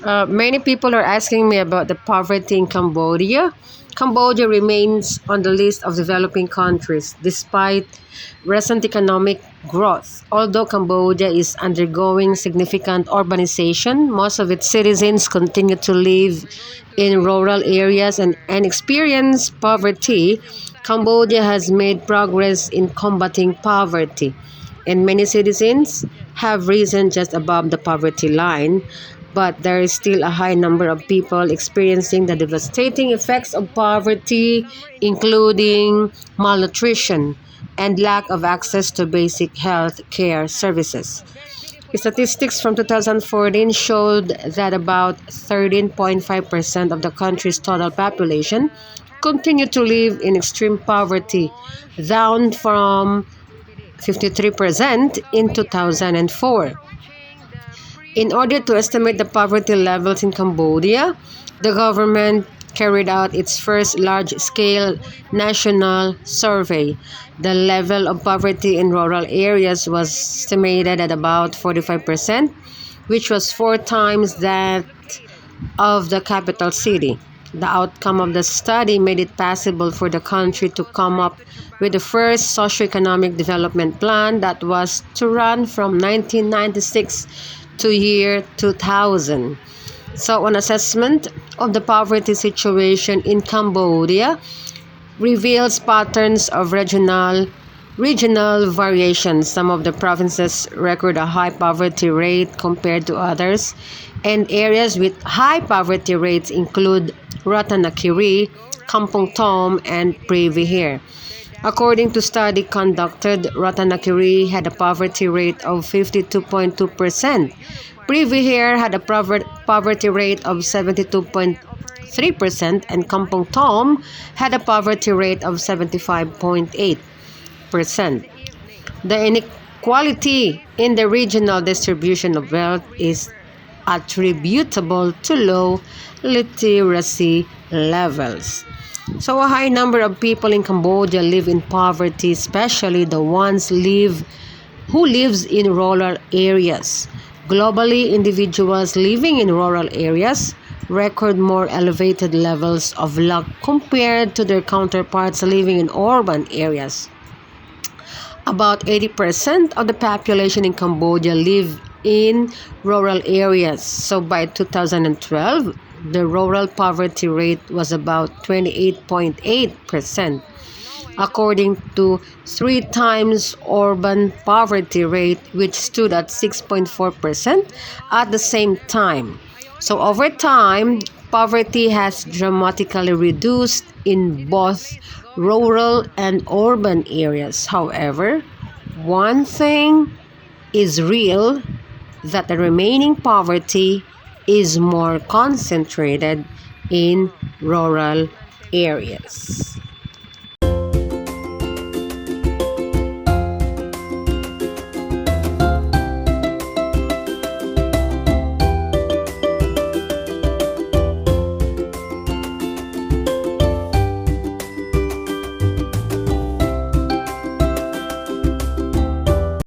Many people are asking me about the poverty in Cambodia. Cambodia remains on the list of developing countries despite recent economic growth. Although Cambodia is undergoing significant urbanization, most of its citizens continue to live in rural areas and experience poverty. Cambodia has made progress in combating poverty, and many citizens have risen just above the poverty line, but there is still a high number of people experiencing the devastating effects of poverty, including malnutrition and lack of access to basic health care services. Statistics from 2014 showed that about 13.5% of the country's total population continue to live in extreme poverty, down from 53% in 2004. In order to estimate the poverty levels in Cambodia, the government carried out its first large-scale national survey. The level of poverty in rural areas was estimated at about 45%, which was 4 times that of the capital city. The outcome of the study made it possible for the country to come up with the first socio-economic development plan that was to run from 1996 to year 2000. So, an assessment of the poverty situation in Cambodia reveals patterns of regional variations. Some of the provinces record a high poverty rate compared to others, and areas with high poverty rates include Ratanakiri, Kampong Tom, and Previher. According to study conducted, Ratanakiri had a poverty rate of 52.2%. Previher had a poverty rate of 72.3%, and Kampong Tom had a poverty rate of 75.8%. The inequality in the regional distribution of wealth is attributable to low literacy levels. So a high number of people in Cambodia live in poverty, especially the ones who lives in rural areas. Globally, individuals living in rural areas record more elevated levels of lack compared to their counterparts living in urban areas. About 80% of the population in Cambodia live in rural areas. So by 2012, the rural poverty rate was about 28.8%, according to 3 times urban poverty rate, which stood at 6.4% at the same time. So over time, poverty has dramatically reduced in both rural and urban areas. However, one thing is real, that the remaining poverty is more concentrated in rural areas.